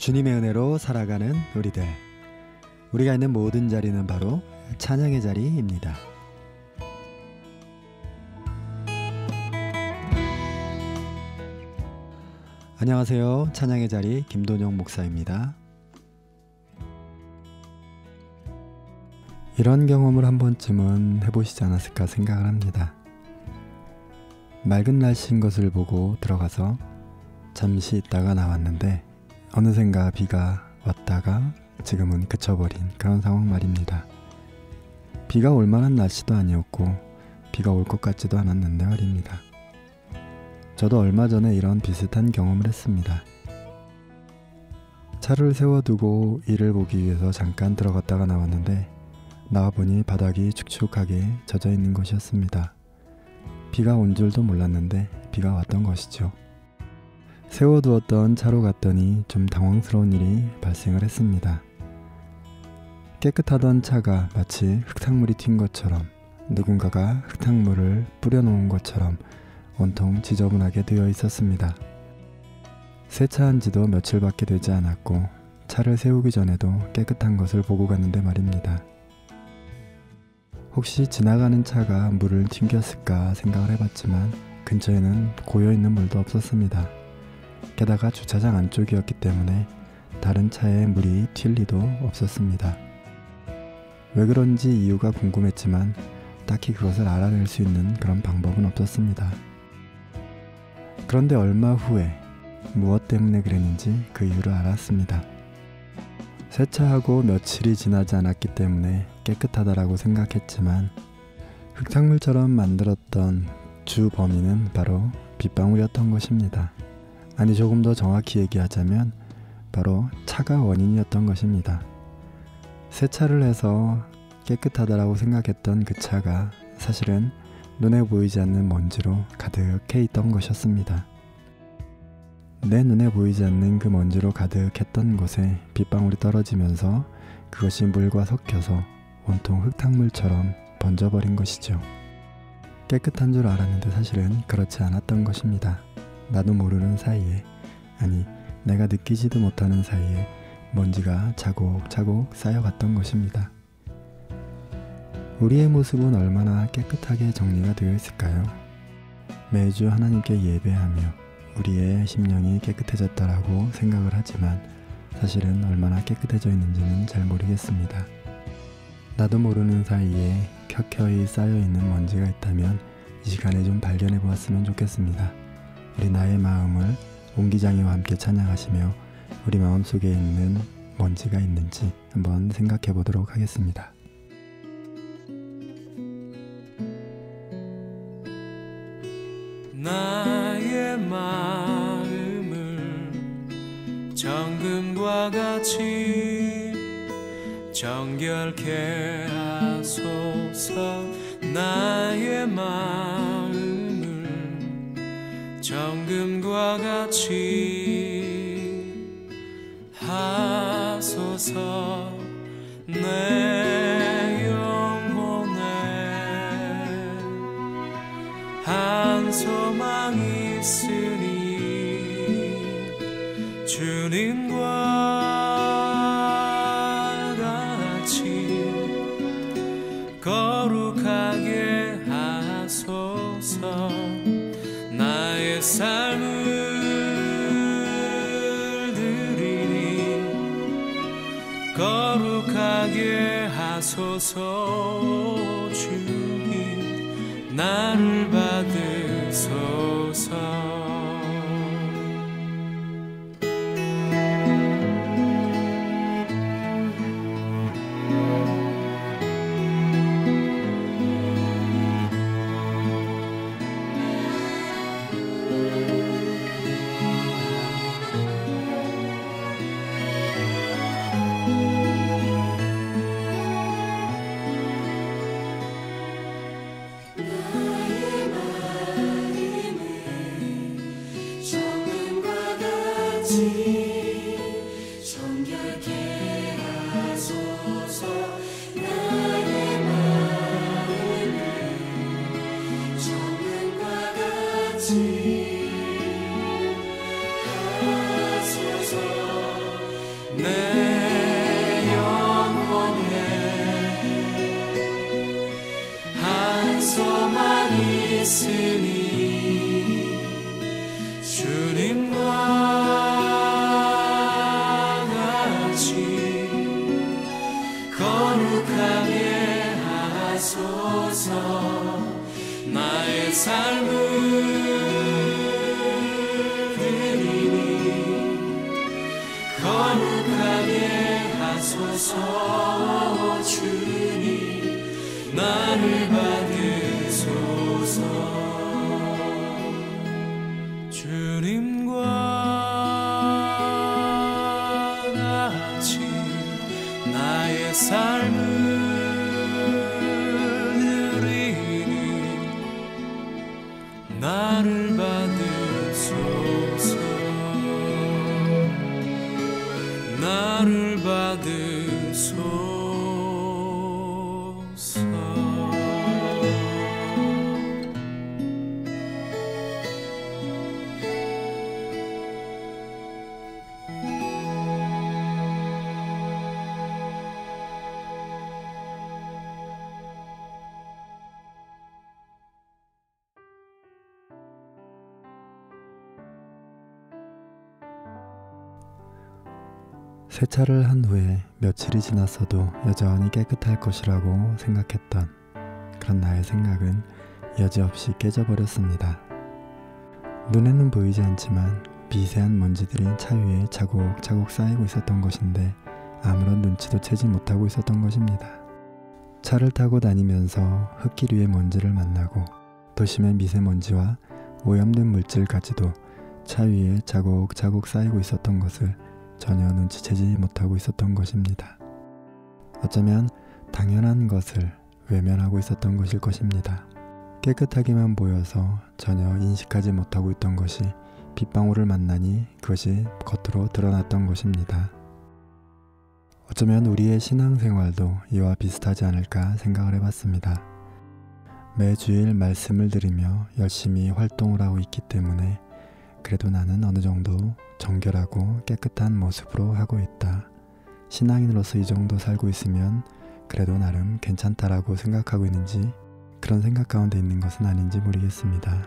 주님의 은혜로 살아가는 우리들, 우리가 있는 모든 자리는 바로 찬양의 자리입니다. 안녕하세요. 찬양의 자리 김돈영 목사입니다. 이런 경험을 한 번쯤은 해보시지 않았을까 생각을 합니다. 맑은 날씨인 것을 보고 들어가서 잠시 있다가 나왔는데 어느샌가 비가 왔다가 지금은 그쳐버린 그런 상황 말입니다. 비가 올 만한 날씨도 아니었고 비가 올 것 같지도 않았는데 말입니다. 저도 얼마 전에 이런 비슷한 경험을 했습니다. 차를 세워두고 일을 보기 위해서 잠깐 들어갔다가 나왔는데 나와보니 바닥이 축축하게 젖어 있는 것이었습니다. 비가 온 줄도 몰랐는데 비가 왔던 것이죠. 세워두었던 차로 갔더니 좀 당황스러운 일이 발생을 했습니다. 깨끗하던 차가 마치 흙탕물이 튄 것처럼, 누군가가 흙탕물을 뿌려놓은 것처럼 온통 지저분하게 되어 있었습니다. 세차한 지도 며칠밖에 되지 않았고 차를 세우기 전에도 깨끗한 것을 보고 갔는데 말입니다. 혹시 지나가는 차가 물을 튕겼을까 생각을 해봤지만 근처에는 고여있는 물도 없었습니다. 게다가 주차장 안쪽이었기 때문에 다른 차에 물이 튈 리도 없었습니다. 왜 그런지 이유가 궁금했지만 딱히 그것을 알아낼 수 있는 그런 방법은 없었습니다. 그런데 얼마 후에 무엇 때문에 그랬는지 그 이유를 알았습니다. 세차하고 며칠이 지나지 않았기 때문에 깨끗하다라고 생각했지만 흙탕물처럼 만들었던 주 범인은 바로 빗방울이었던 것입니다. 아니, 조금 더 정확히 얘기하자면 바로 차가 원인이었던 것입니다. 세차를 해서 깨끗하다라고 생각했던 그 차가 사실은 눈에 보이지 않는 먼지로 가득해 있던 것이었습니다. 내 눈에 보이지 않는 그 먼지로 가득했던 곳에 빗방울이 떨어지면서 그것이 물과 섞여서 온통 흙탕물처럼 번져버린 것이죠. 깨끗한 줄 알았는데 사실은 그렇지 않았던 것입니다. 나도 모르는 사이에, 아니 내가 느끼지도 못하는 사이에 먼지가 차곡차곡 쌓여갔던 것입니다. 우리의 모습은 얼마나 깨끗하게 정리가 되어 있을까요? 매주 하나님께 예배하며 우리의 심령이 깨끗해졌다라고 생각을 하지만 사실은 얼마나 깨끗해져 있는지는 잘 모르겠습니다. 나도 모르는 사이에 켜켜이 쌓여있는 먼지가 있다면 이 시간에 좀 발견해 보았으면 좋겠습니다. 우리 나의 마음을 옹기장이와 함께 찬양하시며 우리 마음속에 있는 먼지가 있는지 한번 생각해 보도록 하겠습니다. 나의 마음을 정금과 같이 정결케 하소서. 나의 마음을 정금과 같이 하소서. 내 영혼에 한 소망 있으니 주님과 같이 거룩하게 하소서. 나의 삶을 드리니 거룩하게 하소서. 주님 나를 받으소서. 정결케 하소서. 나의 마음을 정금과 같이 하소서. 있으니 주님과 같이 거룩하게 하소서. 나의 삶을 드리니 거룩하게 하소서. 주님 나를 받으소서. 주님과 같이 나의 삶을 나를 받으소서. 나를 받으소서. 세차를 한 후에 며칠이 지났어도 여전히 깨끗할 것이라고 생각했던 그런 나의 생각은 여지없이 깨져버렸습니다. 눈에는 보이지 않지만 미세한 먼지들이 차 위에 차곡차곡 쌓이고 있었던 것인데 아무런 눈치도 채지 못하고 있었던 것입니다. 차를 타고 다니면서 흙길 위의 먼지를 만나고 도심의 미세먼지와 오염된 물질까지도 차 위에 차곡차곡 쌓이고 있었던 것을 전혀 눈치채지 못하고 있었던 것입니다. 어쩌면 당연한 것을 외면하고 있었던 것일 것입니다. 깨끗하게만 보여서 전혀 인식하지 못하고 있던 것이 빗방울을 만나니 그것이 겉으로 드러났던 것입니다. 어쩌면 우리의 신앙생활도 이와 비슷하지 않을까 생각을 해봤습니다. 매주일 말씀을 들으며 열심히 활동을 하고 있기 때문에 그래도 나는 어느 정도 정결하고 깨끗한 모습으로 하고 있다. 신앙인으로서 이 정도 살고 있으면 그래도 나름 괜찮다라고 생각하고 있는지 그런 생각 가운데 있는 것은 아닌지 모르겠습니다.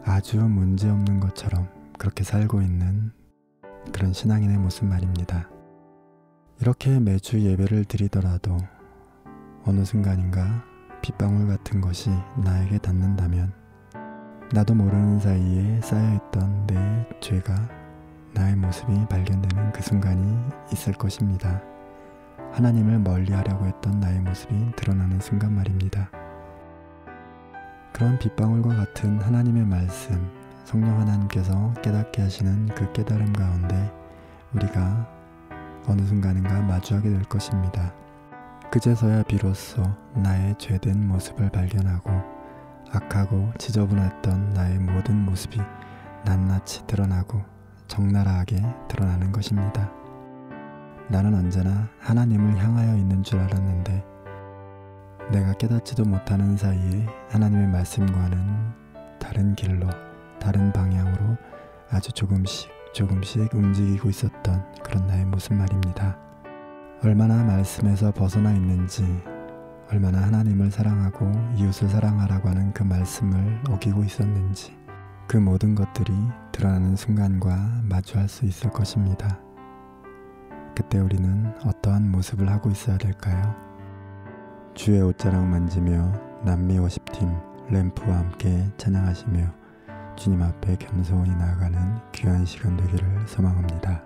아주 문제없는 것처럼 그렇게 살고 있는 그런 신앙인의 모습 말입니다. 이렇게 매주 예배를 드리더라도 어느 순간인가 빗방울 같은 것이 나에게 닿는다면 나도 모르는 사이에 쌓여있던 내 죄가 나의 모습이 발견되는 그 순간이 있을 것입니다. 하나님을 멀리하려고 했던 나의 모습이 드러나는 순간 말입니다. 그런 빗방울과 같은 하나님의 말씀, 성령 하나님께서 깨닫게 하시는 그 깨달음 가운데 우리가 어느 순간인가 마주하게 될 것입니다. 그제서야 비로소 나의 죄된 모습을 발견하고 악하고 지저분했던 나의 모든 모습이 낱낱이 드러나고 적나라하게 드러나는 것입니다. 나는 언제나 하나님을 향하여 있는 줄 알았는데 내가 깨닫지도 못하는 사이에 하나님의 말씀과는 다른 길로, 다른 방향으로 아주 조금씩 움직이고 있었던 그런 나의 모습 말입니다. 얼마나 말씀에서 벗어나 있는지, 얼마나 하나님을 사랑하고 이웃을 사랑하라고 하는 그 말씀을 어기고 있었는지 그 모든 것들이 드러나는 순간과 마주할 수 있을 것입니다. 그때 우리는 어떠한 모습을 하고 있어야 될까요? 주의 옷자락 만지며 남미 워십팀 램프와 함께 찬양하시며 주님 앞에 겸손히 나아가는 귀한 시간 되기를 소망합니다.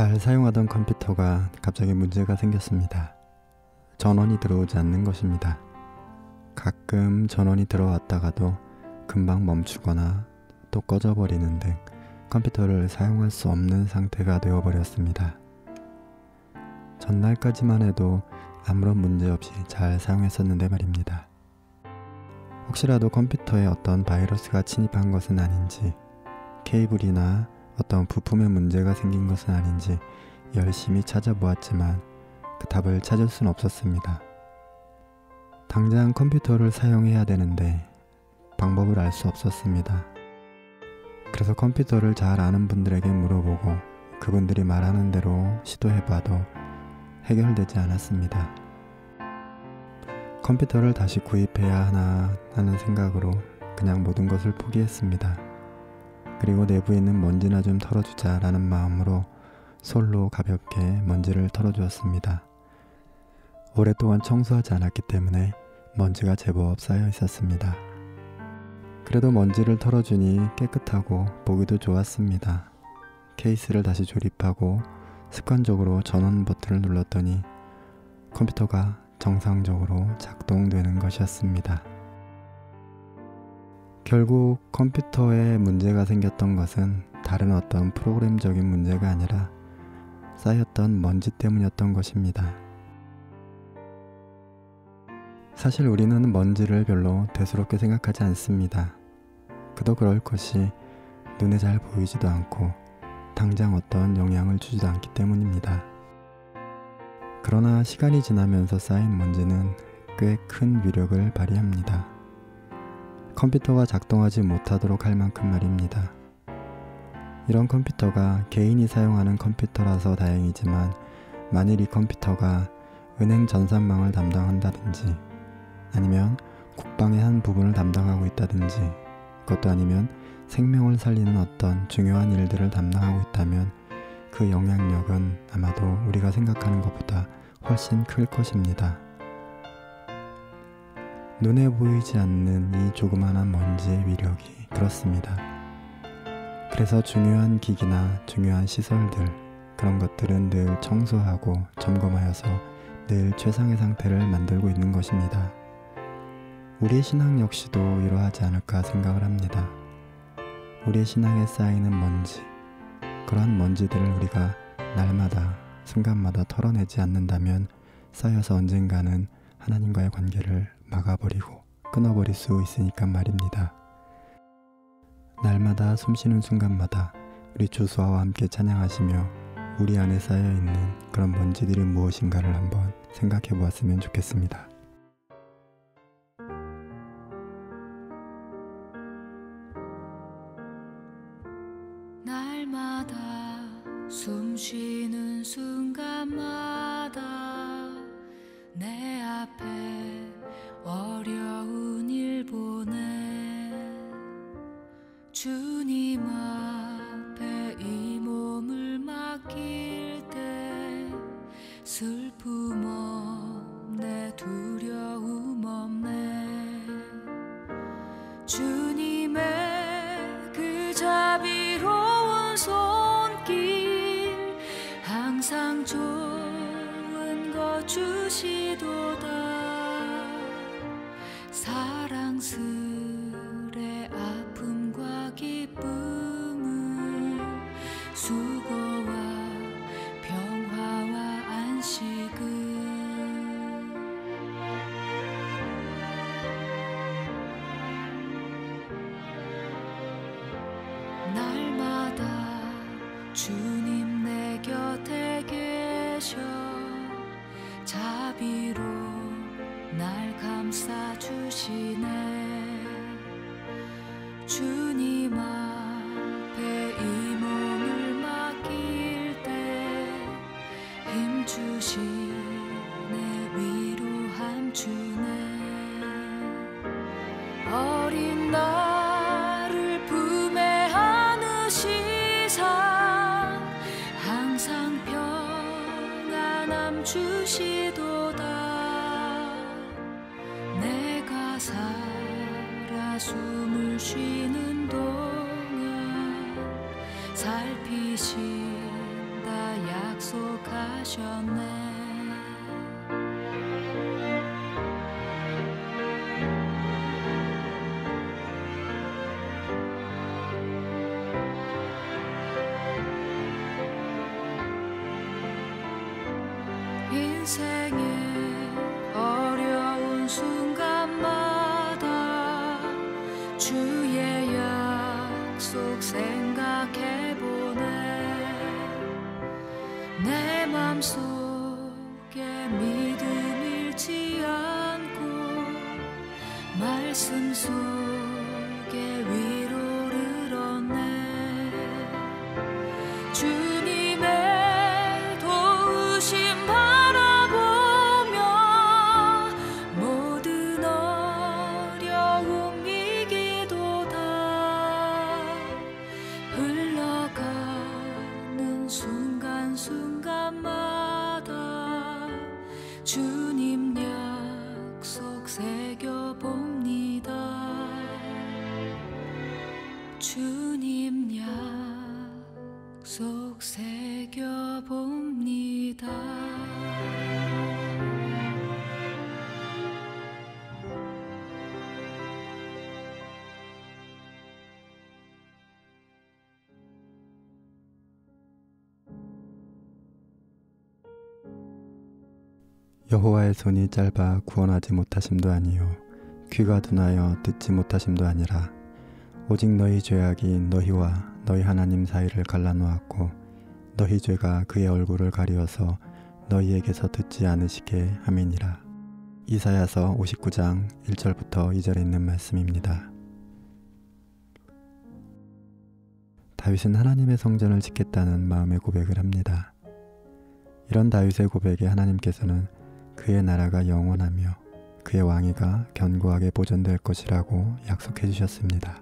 잘 사용하던 컴퓨터가 갑자기 문제가 생겼습니다. 전원이 들어오지 않는 것입니다. 가끔 전원이 들어왔다가도 금방 멈추거나 또 꺼져버리는 등 컴퓨터를 사용할 수 없는 상태가 되어버렸습니다. 전날까지만 해도 아무런 문제 없이 잘 사용했었는데 말입니다. 혹시라도 컴퓨터에 어떤 바이러스가 침입한 것은 아닌지, 케이블이나 어떤 부품에 문제가 생긴 것은 아닌지 열심히 찾아보았지만 그 답을 찾을 수는 없었습니다. 당장 컴퓨터를 사용해야 되는데 방법을 알 수 없었습니다. 그래서 컴퓨터를 잘 아는 분들에게 물어보고 그분들이 말하는 대로 시도해봐도 해결되지 않았습니다. 컴퓨터를 다시 구입해야 하나 하는 생각으로 그냥 모든 것을 포기했습니다. 그리고 내부에 있는 먼지나 좀 털어주자 라는 마음으로 솔로 가볍게 먼지를 털어주었습니다. 오랫동안 청소하지 않았기 때문에 먼지가 제법 쌓여 있었습니다. 그래도 먼지를 털어주니 깨끗하고 보기도 좋았습니다. 케이스를 다시 조립하고 습관적으로 전원 버튼을 눌렀더니 컴퓨터가 정상적으로 작동되는 것이었습니다. 결국 컴퓨터에 문제가 생겼던 것은 다른 어떤 프로그램적인 문제가 아니라 쌓였던 먼지 때문이었던 것입니다. 사실 우리는 먼지를 별로 대수롭게 생각하지 않습니다. 그도 그럴 것이 눈에 잘 보이지도 않고 당장 어떤 영향을 주지도 않기 때문입니다. 그러나 시간이 지나면서 쌓인 먼지는 꽤 큰 위력을 발휘합니다. 컴퓨터가 작동하지 못하도록 할 만큼 말입니다. 이런 컴퓨터가 개인이 사용하는 컴퓨터라서 다행이지만 만일 이 컴퓨터가 은행 전산망을 담당한다든지 아니면 국방의 한 부분을 담당하고 있다든지 그것도 아니면 생명을 살리는 어떤 중요한 일들을 담당하고 있다면 그 영향력은 아마도 우리가 생각하는 것보다 훨씬 클 것입니다. 눈에 보이지 않는 이 조그마한 먼지의 위력이 그렇습니다. 그래서 중요한 기기나 중요한 시설들 그런 것들은 늘 청소하고 점검하여서 늘 최상의 상태를 만들고 있는 것입니다. 우리의 신앙 역시도 이러하지 않을까 생각을 합니다. 우리의 신앙에 쌓이는 먼지, 그러한 먼지들을 우리가 날마다 순간마다 털어내지 않는다면 쌓여서 언젠가는 하나님과의 관계를 막아버리고 끊어버릴 수 있으니까 말입니다. 날마다 숨쉬는 순간마다 우리 주수와 함께 찬양하시며 우리 안에 쌓여있는 그런 먼지들이 무엇인가를 한번 생각해 보았으면 좋겠습니다. 날마다 숨쉬는 순간마다 내 앞에 어려운 일 보내 주님 앞에 이 몸을 맡길 때 슬픔 없네 두려움 없네 주님의 그 자비로운 손길 항상 좋은 것 주시도다 사랑스레 아픔과 기쁨을 수고와 평화와 안식을 날마다 주님 내 곁에 계셔 자비로 날 감싸주시네 주님 앞에 이 몸을 맡길 때 힘주시네 위로함 주네 어린 나를 품에 안으시사 항상 평안함 주시도다 내가 살아 숨을 쉬는 동안 살피시네 다 약속하셨네. 인생의 어려운 순간마다 주의 약속 생각해보네. 내 맘속에 믿음 잃지 않고 말씀 속에 위로를 얻네. 주님의 도우심 순간순간마다 주님 약속 새겨봅니다. 주님 약속 새겨봅니다. 여호와의 손이 짧아 구원하지 못하심도 아니요 귀가 둔하여 듣지 못하심도 아니라 오직 너희 죄악이 너희와 너희 하나님 사이를 갈라놓았고 너희 죄가 그의 얼굴을 가리어서 너희에게서 듣지 않으시게 함이니라. 이사야서 59장 1절부터 2절에 있는 말씀입니다. 다윗은 하나님의 성전을 짓겠다는 마음의 고백을 합니다. 이런 다윗의 고백에 하나님께서는 그의 나라가 영원하며 그의 왕위가 견고하게 보존될 것이라고 약속해 주셨습니다.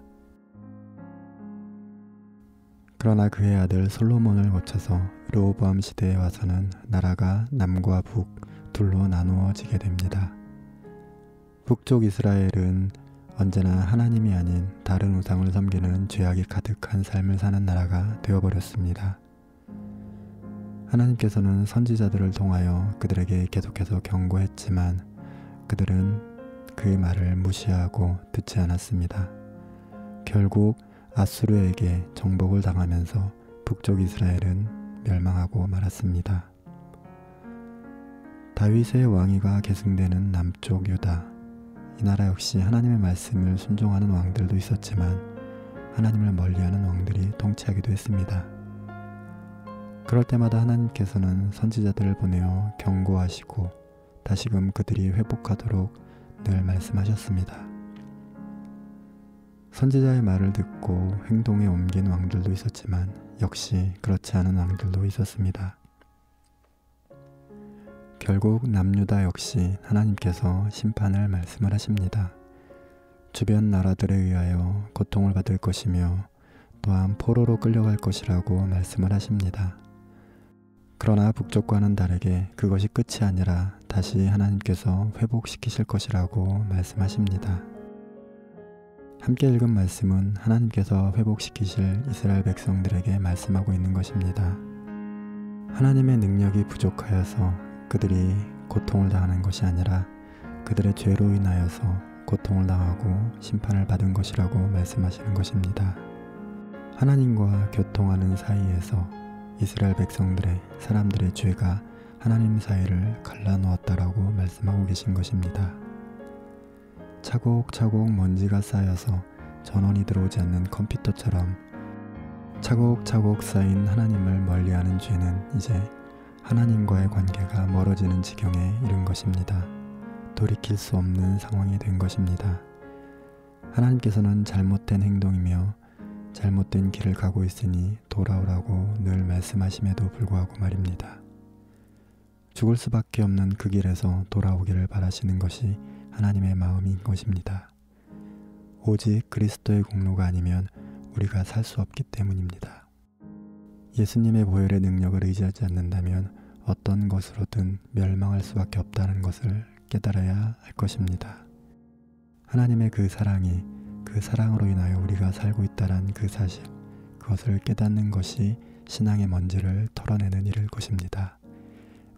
그러나 그의 아들 솔로몬을 거쳐서 르호보암 시대에 와서는 나라가 남과 북 둘로 나누어지게 됩니다. 북쪽 이스라엘은 언제나 하나님이 아닌 다른 우상을 섬기는 죄악이 가득한 삶을 사는 나라가 되어버렸습니다. 하나님께서는 선지자들을 통하여 그들에게 계속해서 경고했지만 그들은 그의 말을 무시하고 듣지 않았습니다. 결국 아수르에게 정복을 당하면서 북쪽 이스라엘은 멸망하고 말았습니다. 다윗의 왕위가 계승되는 남쪽 유다, 이 나라 역시 하나님의 말씀을 순종하는 왕들도 있었지만 하나님을 멀리하는 왕들이 통치하기도 했습니다. 그럴 때마다 하나님께서는 선지자들을 보내어 경고하시고 다시금 그들이 회복하도록 늘 말씀하셨습니다. 선지자의 말을 듣고 행동에 옮긴 왕들도 있었지만 역시 그렇지 않은 왕들도 있었습니다. 결국 남유다 역시 하나님께서 심판을 말씀을 하십니다. 주변 나라들에 의하여 고통을 받을 것이며 또한 포로로 끌려갈 것이라고 말씀을 하십니다. 그러나 북쪽과는 다르게 그것이 끝이 아니라 다시 하나님께서 회복시키실 것이라고 말씀하십니다. 함께 읽은 말씀은 하나님께서 회복시키실 이스라엘 백성들에게 말씀하고 있는 것입니다. 하나님의 능력이 부족하여서 그들이 고통을 당하는 것이 아니라 그들의 죄로 인하여서 고통을 당하고 심판을 받은 것이라고 말씀하시는 것입니다. 하나님과 교통하는 사이에서 이스라엘 백성들의 사람들의 죄가 하나님 사이를 갈라놓았다라고 말씀하고 계신 것입니다. 차곡차곡 먼지가 쌓여서 전원이 들어오지 않는 컴퓨터처럼 차곡차곡 쌓인 하나님을 멀리하는 죄는 이제 하나님과의 관계가 멀어지는 지경에 이른 것입니다. 돌이킬 수 없는 상황이 된 것입니다. 하나님께서는 잘못된 행동이며 잘못된 길을 가고 있으니 돌아오라고 늘 말씀하심에도 불구하고 말입니다. 죽을 수밖에 없는 그 길에서 돌아오기를 바라시는 것이 하나님의 마음인 것입니다. 오직 그리스도의 공로가 아니면 우리가 살 수 없기 때문입니다. 예수님의 보혈의 능력을 의지하지 않는다면 어떤 것으로든 멸망할 수밖에 없다는 것을 깨달아야 할 것입니다. 하나님의 그 사랑이 그 사랑으로 인하여 우리가 살고 있다는 그 사실, 그것을 깨닫는 것이 신앙의 먼지를 털어내는 일일 것입니다.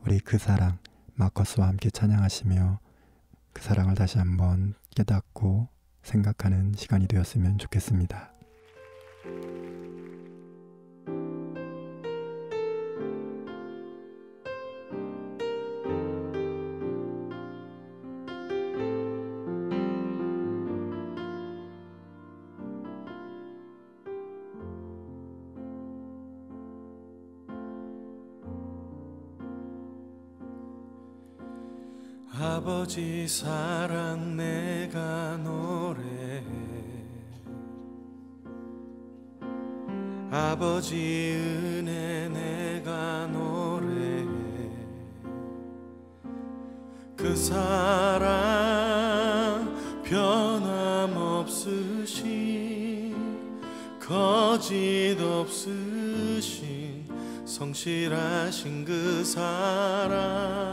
우리 그 사랑 마커스와 함께 찬양하시며 그 사랑을 다시 한번 깨닫고 생각하는 시간이 되었으면 좋겠습니다. 아버지 사랑 내가 노래해, 아버지 은혜 내가 노래해. 그 사랑 변함없으신 거짓 없으신 성실하신 그 사랑,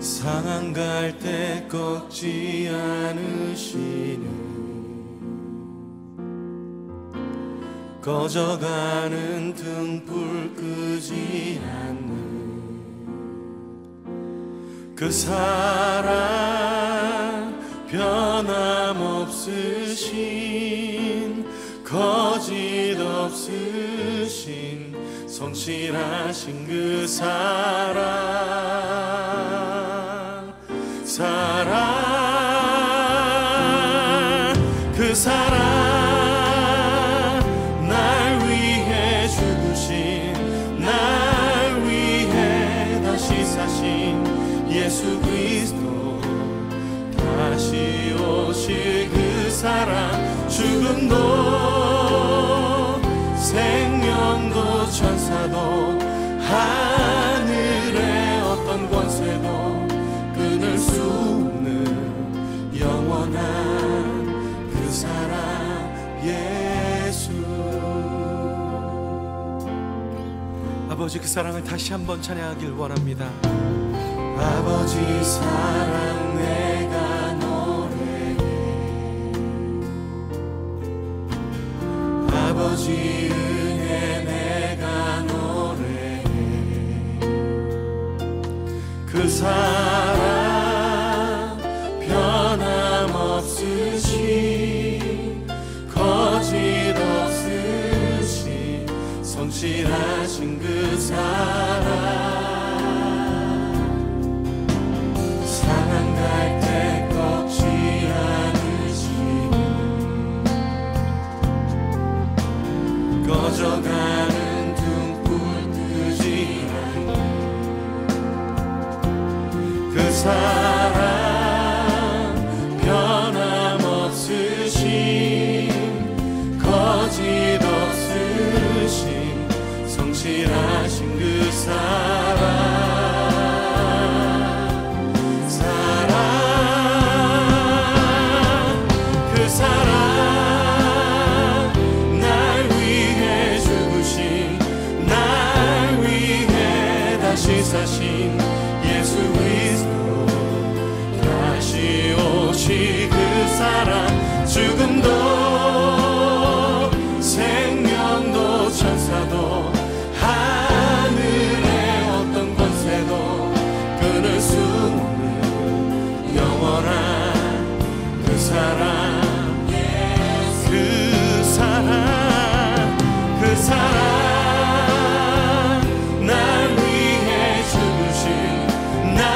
상한 갈 때 꺾지 않으시는 꺼져가는 등불 끄지 않는 그 사랑 변함없으신 거짓 없으신 성실하신 그 그 사랑 날 위해 죽으신, 날 위해 다시 사신 예수 그리스도, 다시 오실 그 사랑, 죽음도 생명도 천사도 하늘의 어떤 권세도 끊을 수 없는 영원한 그 사랑 예수. 아버지 그 사랑을 다시 한번 찬양하길 원합니다. 아버지 사랑 내가 노래해, 아버지 은혜 내가 노래해. 그 사랑 변함없으신 거짓 없으신 성실하신 그 사랑, 상한 갈 때 꺾지 않으시는 꺼져가는 등불 끄지 않는 그 사랑 변함없으신 거짓 없으신 성실하신 그 사랑, 그 사랑 날 위해 죽으신, 날 위해 다시 사신 예수 그리스도, 다시 오실 그 사랑, 죽음도 생명도 천사도 하늘의 어떤 권세도 끊을 수 없는 영원한 그 사랑, 그 사랑, 그 사랑 날 위해 죽으신, 날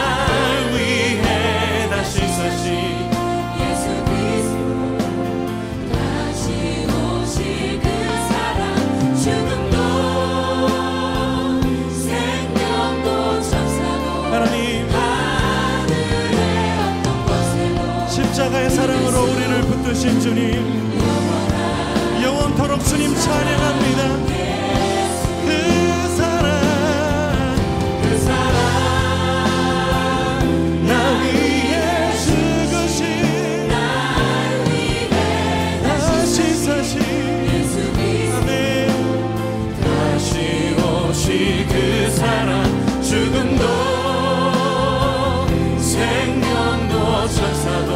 위해 다시 사신 예수 그리스도, 다시 오실 그 사랑, 죽음도 생명도 천사도 하나님 하늘의 어떤 권세도 십자가의 사랑으로 우리를 붙드신 주님, 영원토록 주님 찬양합니다. 그 사랑, 그 사랑 나 위해 죽으신, 날 위해 다시 사신 예수 그리스도, 다시 오실 그 사랑, 죽음도 생명도 천사도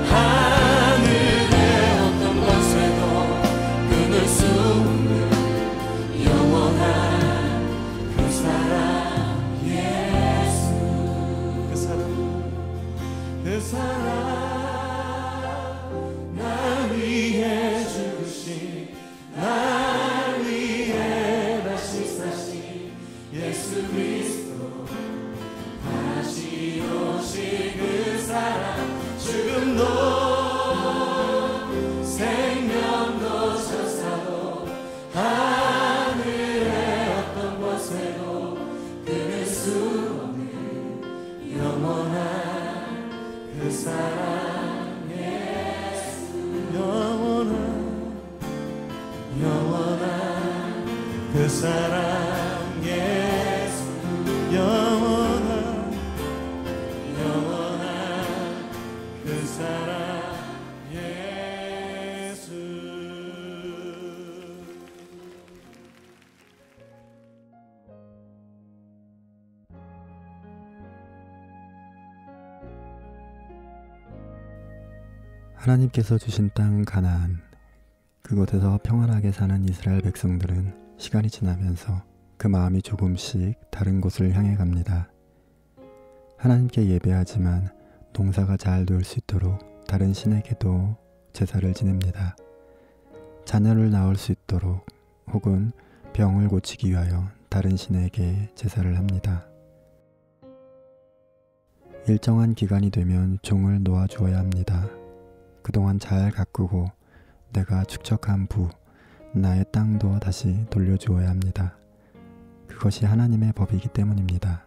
하늘의 어떤 권세도 끊을 수 그 사랑 날 위해 죽으신 날 위해 다시 사신 예수 그리스도 다시 오실 그 사랑 죽음도 생명도 천사도 하늘의 어떤 권세도 끊을 수 없는 영원한 그 사랑 예수 영원한 그 사랑 예수 영원한 그 사랑 예수. 하나님께서 주신 땅 가나안, 그곳에서 평안하게 사는 이스라엘 백성들은 시간이 지나면서 그 마음이 조금씩 다른 곳을 향해 갑니다. 하나님께 예배하지만 농사가 잘 될 수 있도록 다른 신에게도 제사를 지냅니다. 자녀를 낳을 수 있도록 혹은 병을 고치기 위하여 다른 신에게 제사를 합니다. 일정한 기간이 되면 종을 놓아주어야 합니다. 그동안 잘 가꾸고 내가 축적한 부, 나의 땅도 다시 돌려주어야 합니다. 그것이 하나님의 법이기 때문입니다.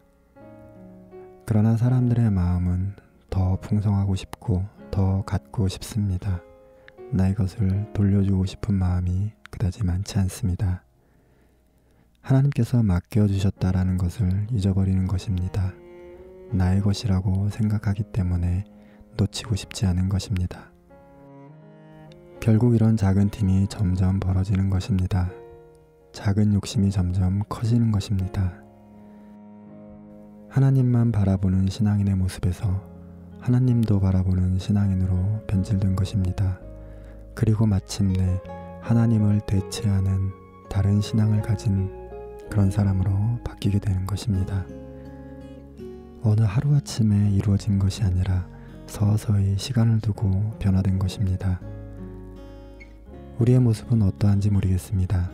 그러나 사람들의 마음은 더 풍성하고 싶고 더 갖고 싶습니다. 나의 것을 돌려주고 싶은 마음이 그다지 많지 않습니다. 하나님께서 맡겨주셨다라는 것을 잊어버리는 것입니다. 나의 것이라고 생각하기 때문에 놓치고 싶지 않은 것입니다. 결국 이런 작은 팀이 점점 벌어지는 것입니다. 작은 욕심이 점점 커지는 것입니다. 하나님만 바라보는 신앙인의 모습에서 하나님도 바라보는 신앙인으로 변질된 것입니다. 그리고 마침내 하나님을 대체하는 다른 신앙을 가진 그런 사람으로 바뀌게 되는 것입니다. 어느 하루아침에 이루어진 것이 아니라 서서히 시간을 두고 변화된 것입니다. 우리의 모습은 어떠한지 모르겠습니다.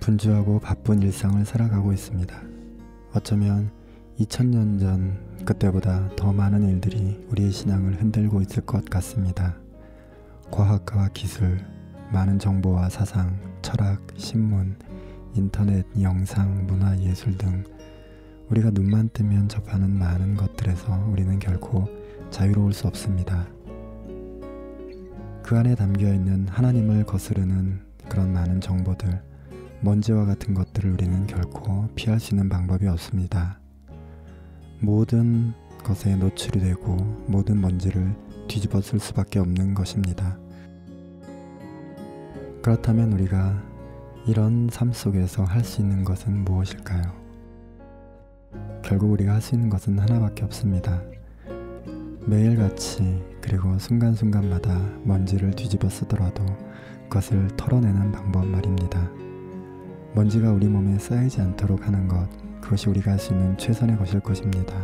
분주하고 바쁜 일상을 살아가고 있습니다. 어쩌면 2000년 전 그때보다 더 많은 일들이 우리의 신앙을 흔들고 있을 것 같습니다. 과학과 기술, 많은 정보와 사상, 철학, 신문, 인터넷, 영상, 문화, 예술 등 우리가 눈만 뜨면 접하는 많은 것들에서 우리는 결코 자유로울 수 없습니다. 그 안에 담겨있는 하나님을 거스르는 그런 많은 정보들, 먼지와 같은 것들을 우리는 결코 피할 수 있는 방법이 없습니다. 모든 것에 노출이 되고 모든 먼지를 뒤집어 쓸 수밖에 없는 것입니다. 그렇다면 우리가 이런 삶 속에서 할 수 있는 것은 무엇일까요? 결국 우리가 할 수 있는 것은 하나밖에 없습니다. 매일같이 그리고 순간순간마다 먼지를 뒤집어 쓰더라도 그것을 털어내는 방법 말입니다. 먼지가 우리 몸에 쌓이지 않도록 하는 것, 그것이 우리가 할 수 있는 최선의 것일 것입니다.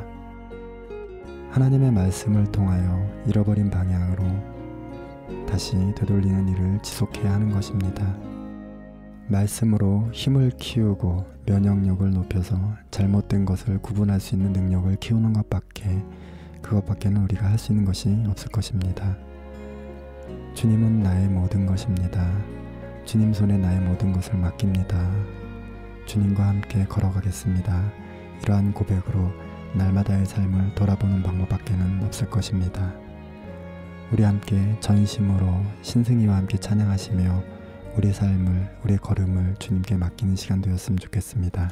하나님의 말씀을 통하여 잃어버린 방향으로 다시 되돌리는 일을 지속해야 하는 것입니다. 말씀으로 힘을 키우고 면역력을 높여서 잘못된 것을 구분할 수 있는 능력을 키우는 그것밖에는 우리가 할 수 있는 것이 없을 것입니다. 주님은 나의 모든 것입니다. 주님 손에 나의 모든 것을 맡깁니다. 주님과 함께 걸어가겠습니다. 이러한 고백으로 날마다의 삶을 돌아보는 방법밖에는 없을 것입니다. 우리 함께 전심으로 신승이와 함께 찬양하시며 우리의 삶을, 우리의 걸음을 주님께 맡기는 시간 되었으면 좋겠습니다.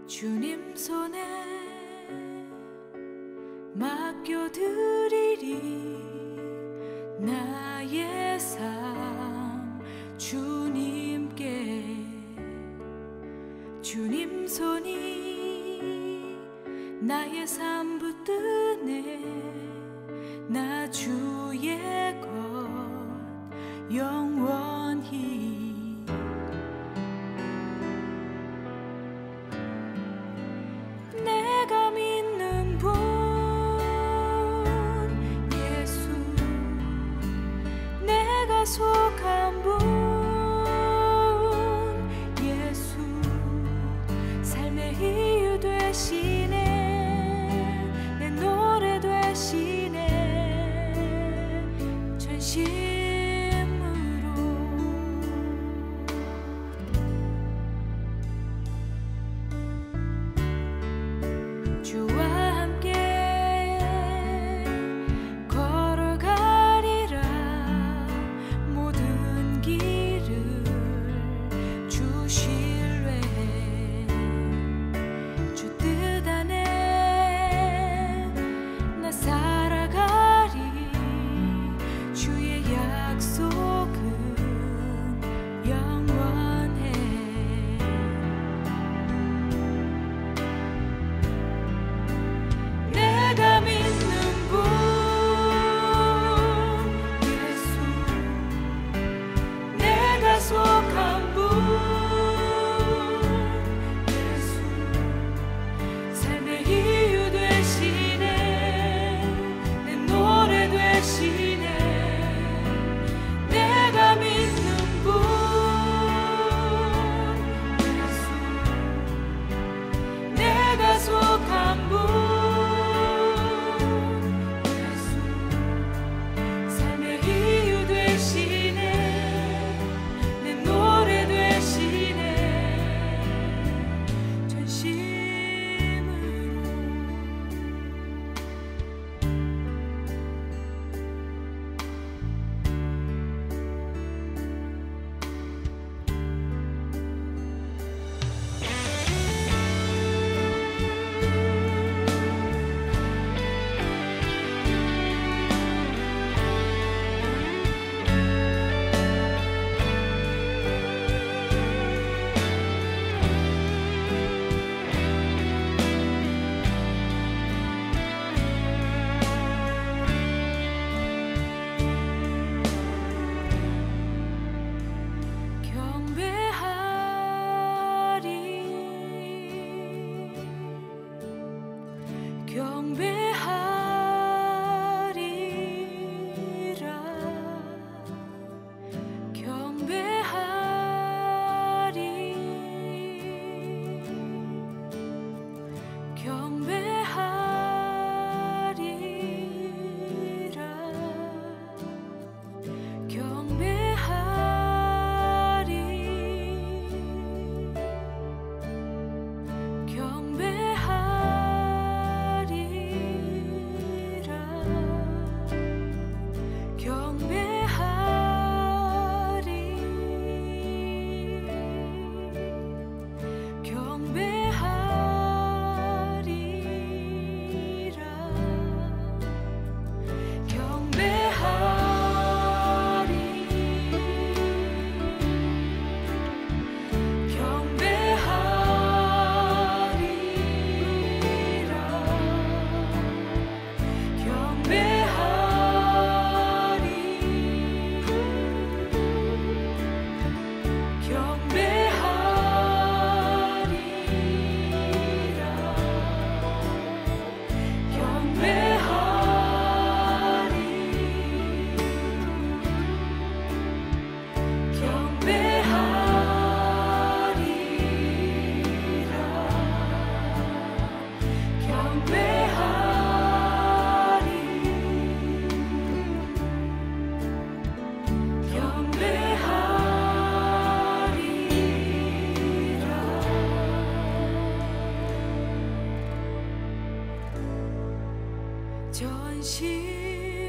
주님 손에 맡겨드리리. 나의 삶 붙드네 나 주의 것 영원히 내가 믿는 분 예수 내가 속한 분 예수 삶의 이유 되시네 내 노래 되시네 전심으로 주와 함께 걸어가리라 모든 길을 주 신뢰해 주 뜻 안에 나 살아가리 주의 약속은 영원해 내가 믿는 분 예수 내가 속한 분 예수 삶의 이유 되시네 내 노래 되시네 내가 믿는 분 예수 내가 속한 분 예수 삶의 이유 되시네 내 노래 되시네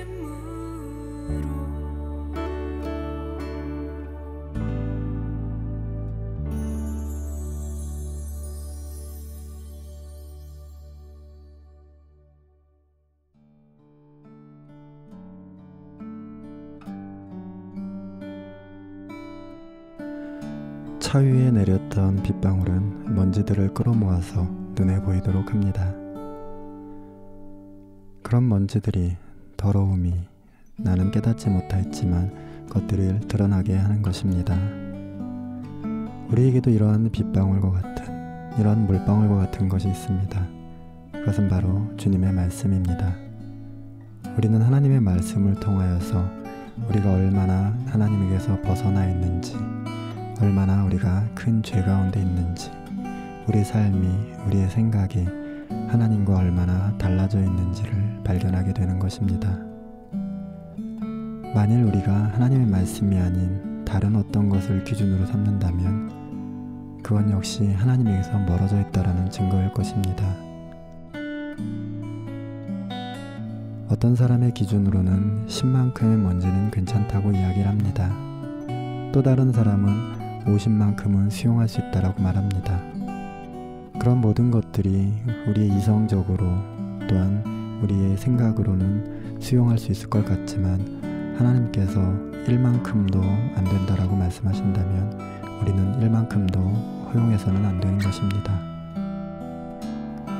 전심으로 차 위에 내렸던 빗방울은 먼지들을 끌어모아서 눈에 보이도록 합니다. 그런 먼지들이, 더러움이 나는 깨닫지 못하였지만 것들을 드러나게 하는 것입니다. 우리에게도 이러한 빗방울과 같은, 이러한 물방울과 같은 것이 있습니다. 그것은 바로 주님의 말씀입니다. 우리는 하나님의 말씀을 통하여서 우리가 얼마나 하나님에게서 벗어나 있는지, 얼마나 우리가 큰 죄 가운데 있는지, 우리 삶이, 우리의 생각이 하나님과 얼마나 달라져 있는지를 발견하게 되는 것입니다. 만일 우리가 하나님의 말씀이 아닌 다른 어떤 것을 기준으로 삼는다면 그건 역시 하나님에게서 멀어져 있다라는 증거일 것입니다. 어떤 사람의 기준으로는 10만큼의 먼지는 괜찮다고 이야기를 합니다. 또 다른 사람은 50만큼은 수용할 수 있다라고 말합니다. 그런 모든 것들이 우리의 이성적으로 또한 우리의 생각으로는 수용할 수 있을 것 같지만 하나님께서 1만큼도 안 된다라고 말씀하신다면 우리는 1만큼도 허용해서는 안 되는 것입니다.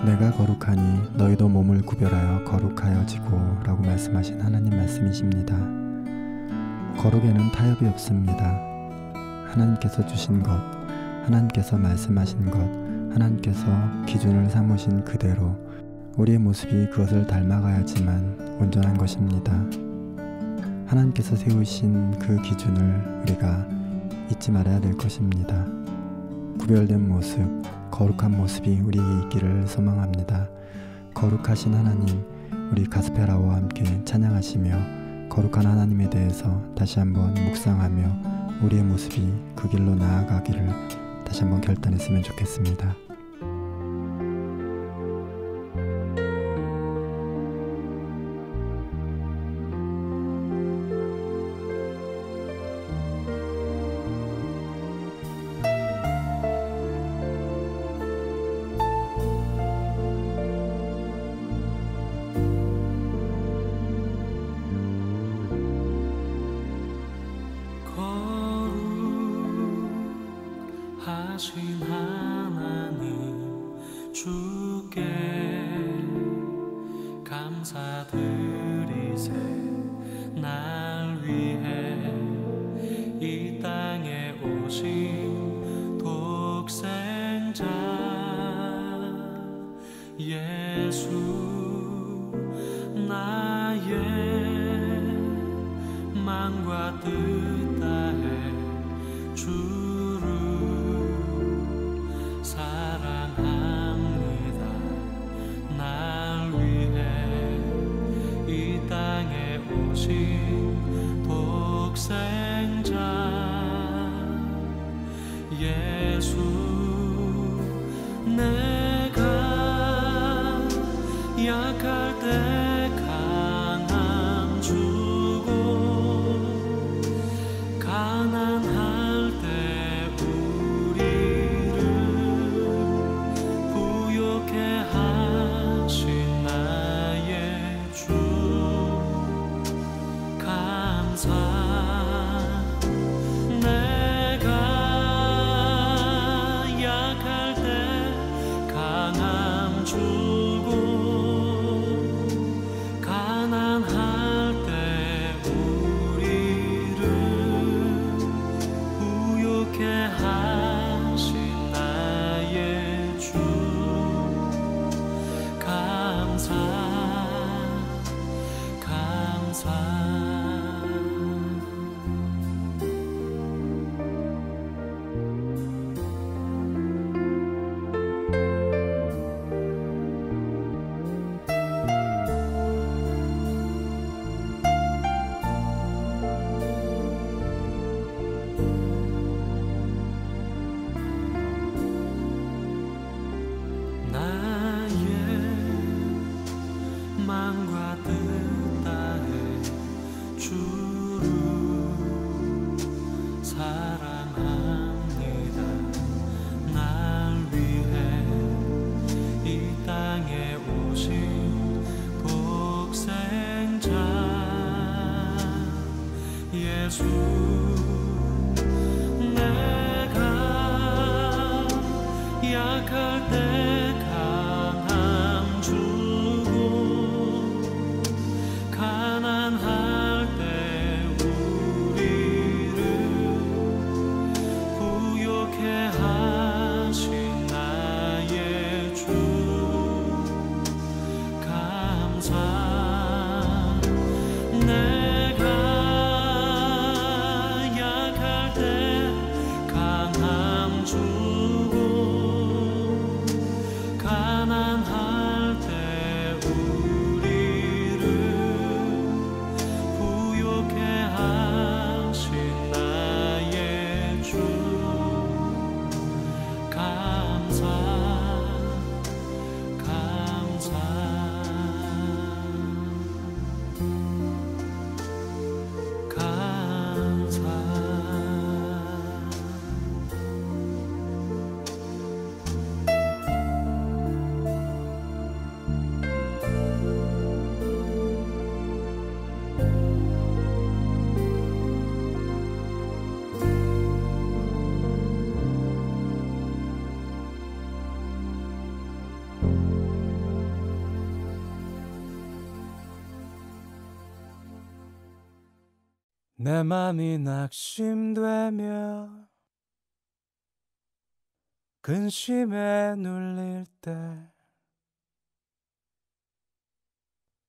내가 거룩하니 너희도 몸을 구별하여 거룩하여지고 라고 말씀하신 하나님 말씀이십니다. 거룩에는 타협이 없습니다. 하나님께서 주신 것, 하나님께서 말씀하신 것, 하나님께서 기준을 삼으신 그대로 우리의 모습이 그것을 닮아가야지만 온전한 것입니다. 하나님께서 세우신 그 기준을 우리가 잊지 말아야 될 것입니다. 구별된 모습, 거룩한 모습이 우리에게 있기를 소망합니다. 거룩하신 하나님, 우리 가스페라와 함께 찬양하시며 거룩한 하나님에 대해서 다시 한번 묵상하며 우리의 모습이 그 길로 나아가기를 다시 한번 결단했으면 좋겠습니다. 하신 하나님 주께 감사드리세. 날 위해 이 땅에 오신 독생자 예수, 나의 마음과 뜻 다해 주를 사랑합니다. 날 위해 이 땅에 오신 독생자 예수, 내가 약할 때 강함 주고 가난할 때 우리를 부욕해 하신 나의 주 감사. 내가 약할 때 강함 주고 가난할 때 우리를 부욕해 하신 나의 주 감사 감사. 나의 마음과 뜻 다해 주를 사랑합니다. 날 위해 이 땅에 오신 독생자 예수, 내가 약할 때 강함 주고 내 맘이 낙심되며 근심에 눌릴 때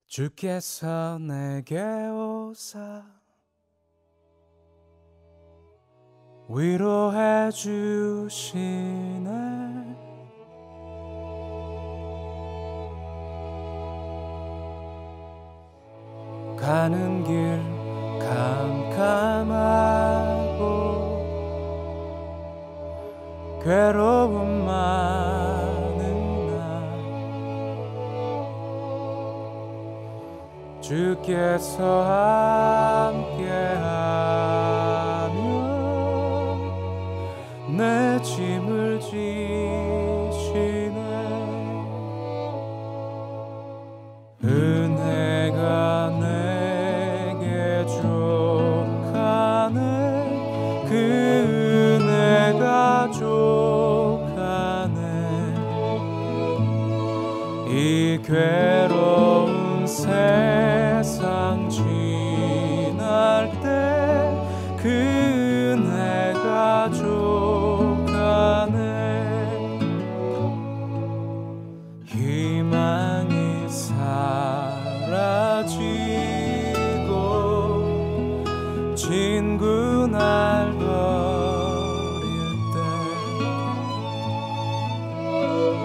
주께서 내게 오사 위로해 주시네. 가는 길 캄캄하고 괴로움 많은 날 주께서 함께하며 내 짐을 지시네. 은혜가 내게 족하네. 그 은혜가 족하네. 이 괴로운 세상 지날 때 그 은혜가 족하네. 희망이 사라지고 친구 날 버릴 때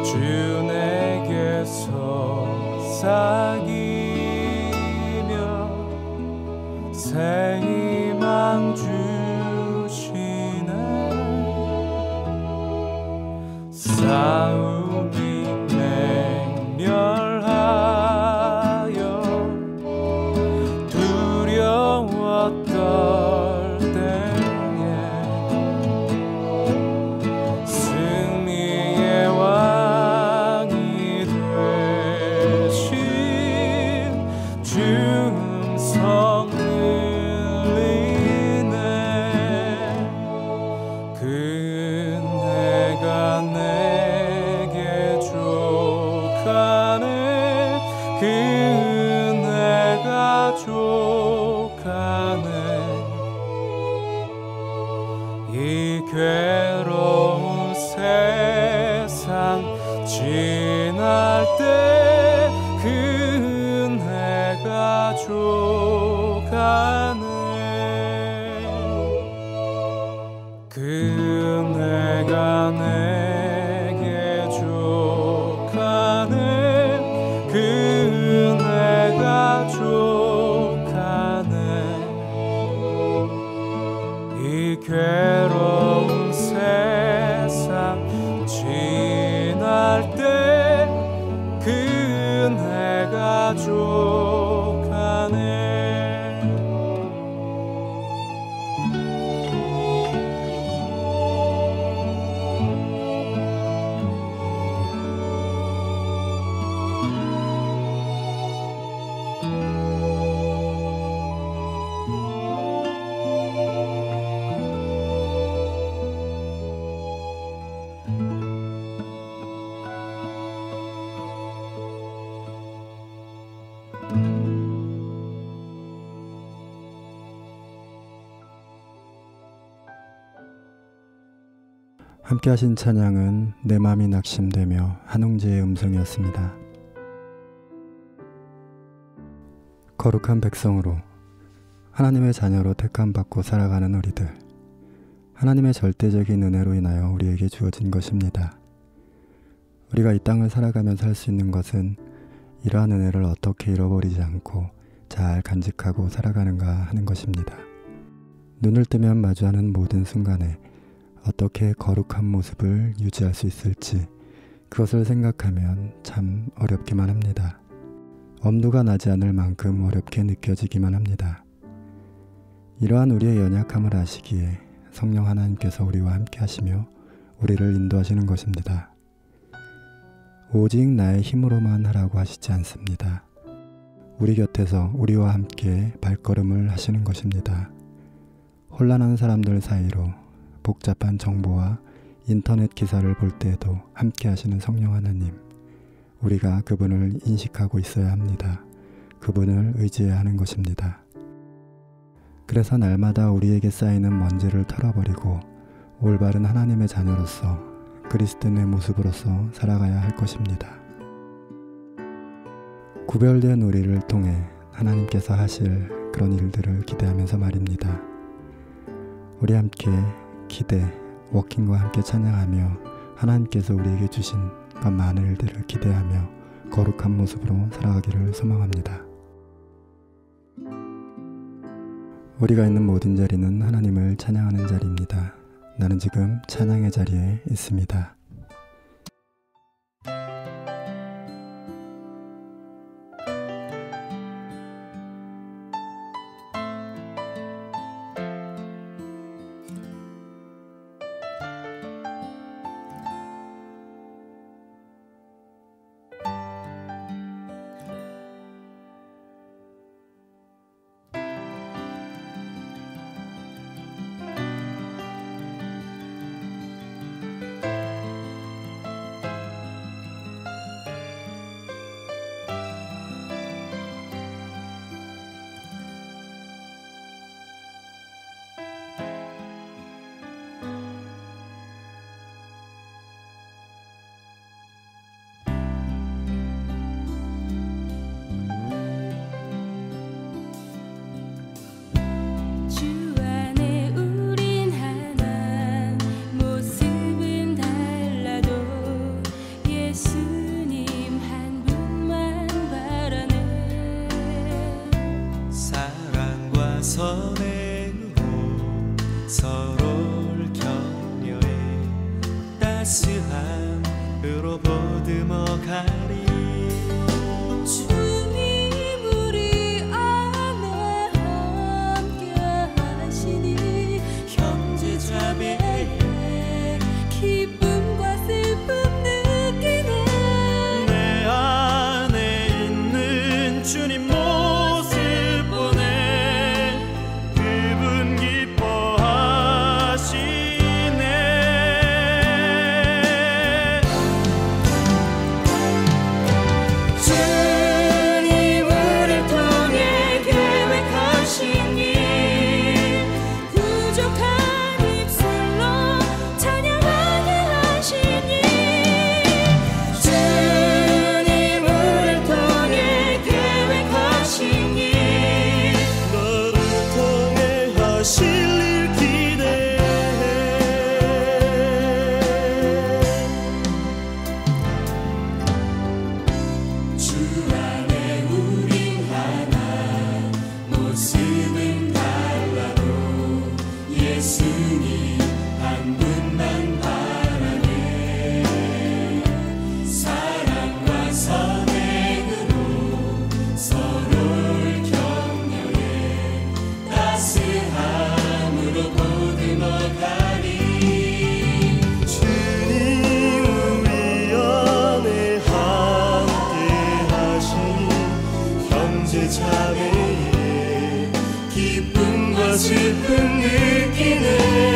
주 내게 속삭이며 새 희망 주시네. 싸움이 맹렬하여 두려워 떨 때에 승리의 왕이 되신 주 음성 들리네. 그 은혜가 내게 족하네. 그 은혜가 족하네. 이 괴로운 세상 지날 때 그 은혜가 족하네. 그 은혜가 내게 족하네. 그 은혜가 족하네. 이 괴로운 세상 지날 때 그 은혜가 족하네. 함께 하신 찬양은 내 맘이 낙심되며 한웅재의 음성이었습니다. 거룩한 백성으로 하나님의 자녀로 택함받고 살아가는 우리들, 하나님의 절대적인 은혜로 인하여 우리에게 주어진 것입니다. 우리가 이 땅을 살아가면서 할 수 있는 것은 이러한 은혜를 어떻게 잃어버리지 않고 잘 간직하고 살아가는가 하는 것입니다. 눈을 뜨면 마주하는 모든 순간에 어떻게 거룩한 모습을 유지할 수 있을지 그것을 생각하면 참 어렵기만 합니다. 엄두가 나지 않을 만큼 어렵게 느껴지기만 합니다. 이러한 우리의 연약함을 아시기에 성령 하나님께서 우리와 함께 하시며 우리를 인도하시는 것입니다. 오직 나의 힘으로만 하라고 하시지 않습니다. 우리 곁에서 우리와 함께 발걸음을 하시는 것입니다. 혼란한 사람들 사이로 복잡한 정보와 인터넷 기사를 볼 때에도 함께 하시는 성령 하나님, 우리가 그분을 인식하고 있어야 합니다. 그분을 의지해야 하는 것입니다. 그래서 날마다 우리에게 쌓이는 먼지를 털어버리고 올바른 하나님의 자녀로서 그리스도인의 모습으로서 살아가야 할 것입니다. 구별된 우리를 통해 하나님께서 하실 그런 일들을 기대하면서 말입니다. 우리 함께 기대, 워킹과 함께 찬양하며 하나님께서 우리에게 주신 그 많은 일들을 기대하며 거룩한 모습으로 살아가기를 소망합니다. 우리가 있는 모든 자리는 하나님을 찬양하는 자리입니다. 나는 지금 찬양의 자리에 있습니다. 선행으로 서로를 격려해 따스함으로 보듬어 가리. 주님 우리 안에 함께 하시니 형제 자매의 기쁨과 슬픔 느끼네. 내 안에 있는 주님 모습 보내 그분 기뻐하시네. 주님 우리를 통해 계획하신 일 부족한 입술로 찬양하게 하시니 주님 우리를 통해 계획하신 일 너를 통해 하실 일 기대해. 주 안에 우린 하나 모습은 달라도 예수님 한 분만 바라네. 사랑과 선행으로 서로를 격려해 따스함으로 보듬어 가리. 주님 우리 안에 함께 하시니 형제 자매의 기쁨과 슬픔 느끼네.